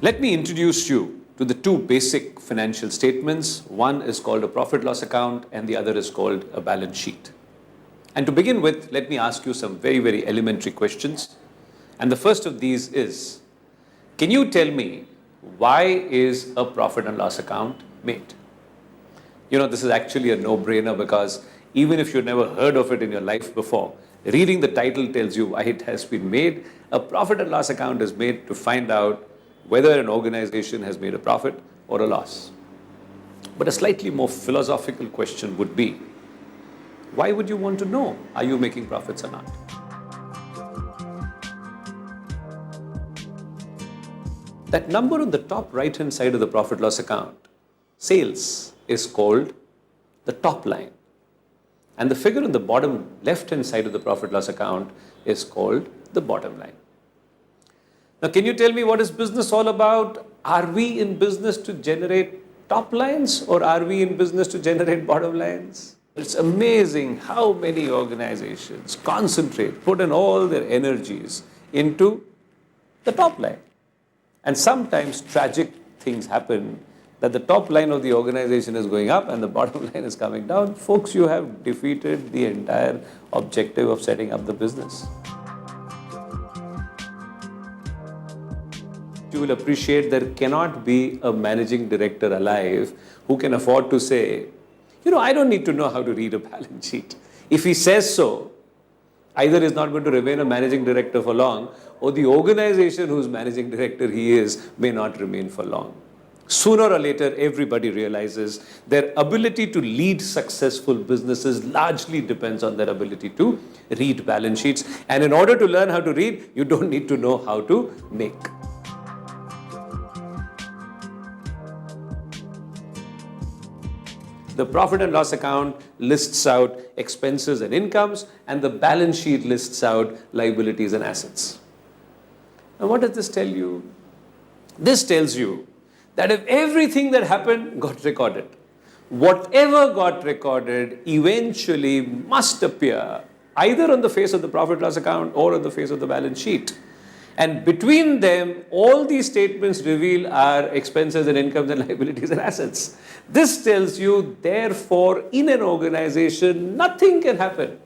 Let me introduce you to the two basic financial statements. One is called a profit loss account and the other is called a balance sheet. And to begin with, let me ask you some very, very elementary questions. And the first of these is, can you tell me why is a profit and loss account made? This is actually a no-brainer because even if you've never heard of it in your life before, reading the title tells you why it has been made. A profit and loss account is made to find out whether an organization has made a profit or a loss. But a slightly more philosophical question would be, why would you want to know, are you making profits or not? That number on the top right-hand side of the profit loss account, sales, is called the top line. And the figure on the bottom left-hand side of the profit loss account is called the bottom line. Now, can you tell me what is business all about? Are we in business to generate top lines or are we in business to generate bottom lines? It's amazing how many organizations put in all their energies into the top line. And sometimes tragic things happen that the top line of the organization is going up and the bottom line is coming down. Folks, you have defeated the entire objective of setting up the business. You will appreciate there cannot be a managing director alive who can afford to say, I don't need to know how to read a balance sheet. If he says so, either he's not going to remain a managing director for long, or the organization whose managing director he is may not remain for long. Sooner or later, everybody realizes their ability to lead successful businesses largely depends on their ability to read balance sheets. And in order to learn how to read, you don't need to know how to make. The profit and loss account lists out expenses and incomes, and the balance sheet lists out liabilities and assets. Now, what does this tell you? This tells you that if everything that happened got recorded, whatever got recorded eventually must appear either on the face of the profit loss account or on the face of the balance sheet. And between them, all these statements reveal our expenses and incomes and liabilities and assets. This tells you, therefore, in an organization, nothing can happen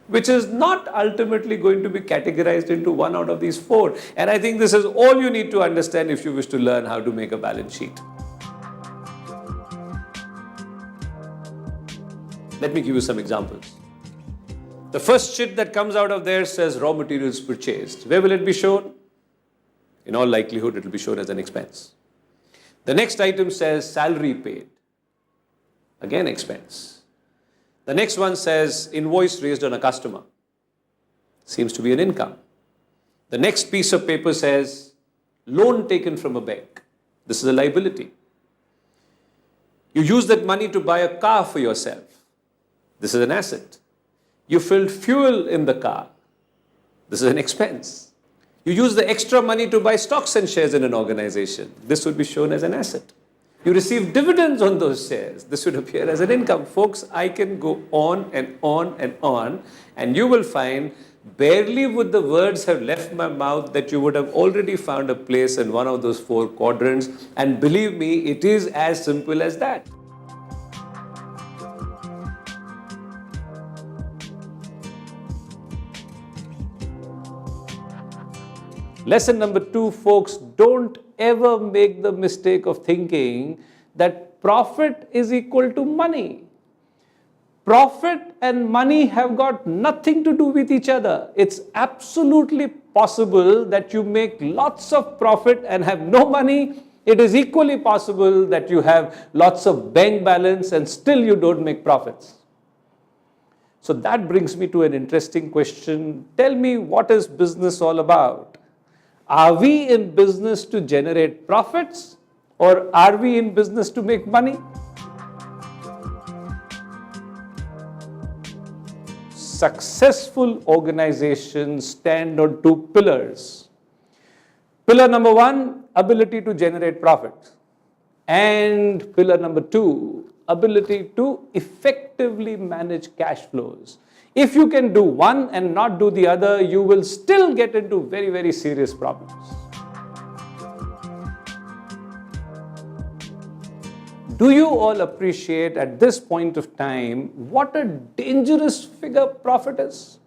which is not ultimately going to be categorized into one out of these four. And I think this is all you need to understand if you wish to learn how to make a balance sheet. Let me give you some examples. The first sheet that comes out of there says raw materials purchased. Where will it be shown? In all likelihood, it will be shown as an expense. The next item says salary paid. Again, expense. The next one says invoice raised on a customer. Seems to be an income. The next piece of paper says loan taken from a bank. This is a liability. You use that money to buy a car for yourself. This is an asset. You filled fuel in the car. This is an expense. You use the extra money to buy stocks and shares in an organization. This would be shown as an asset. You receive dividends on those shares. This would appear as an income. Folks, I can go on and on and on, and you will find barely would the words have left my mouth that you would have already found a place in one of those four quadrants. And believe me, it is as simple as that. Lesson number 2, folks, don't ever make the mistake of thinking that profit is equal to money. Profit and money have got nothing to do with each other. It's absolutely possible that you make lots of profit and have no money. It is equally possible that you have lots of bank balance and still you don't make profits. So that brings me to an interesting question. Tell me, what is business all about? Are we in business to generate profits or are we in business to make money? Successful organizations stand on two pillars. Pillar number 1, ability to generate profit. And pillar number 2, ability to effectively manage cash flows. If you can do one and not do the other, you will still get into very, very serious problems. Do you all appreciate at this point of time what a dangerous figure profit is?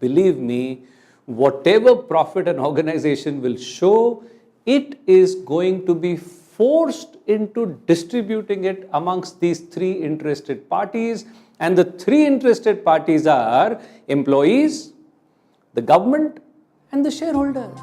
Believe me, whatever profit an organization will show, it is going to be forced into distributing it amongst these three interested parties. And the three interested parties are employees, the government, and the shareholders.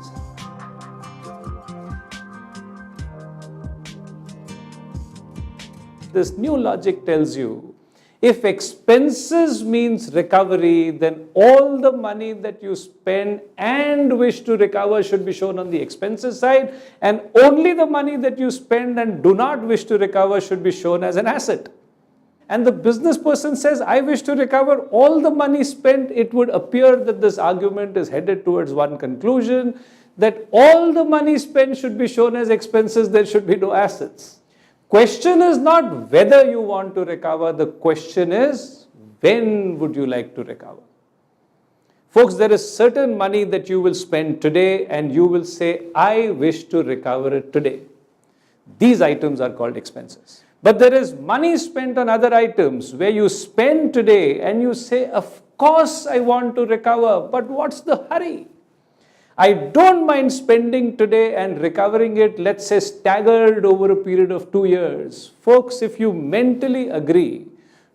This new logic tells you, if expenses means recovery, then all the money that you spend and wish to recover should be shown on the expenses side, and only the money that you spend and do not wish to recover should be shown as an asset. And the business person says, I wish to recover all the money spent, it would appear that this argument is headed towards one conclusion, that all the money spent should be shown as expenses, there should be no assets. Question is not whether you want to recover, the question is when would you like to recover. Folks, there is certain money that you will spend today and you will say, I wish to recover it today. These items are called expenses. But there is money spent on other items where you spend today and you say, of course I want to recover, but what's the hurry? I don't mind spending today and recovering it, let's say, staggered over a period of 2 years. Folks, if you mentally agree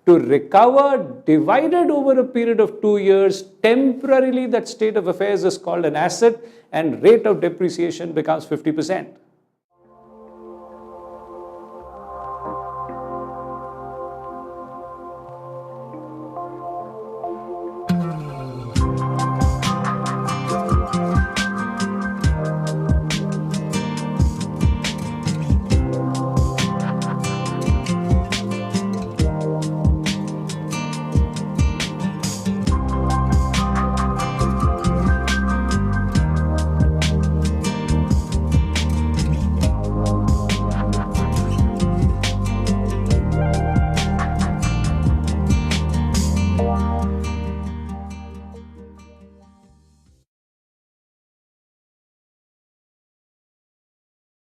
to recover divided over a period of 2 years, temporarily that state of affairs is called an asset and rate of depreciation becomes 50%.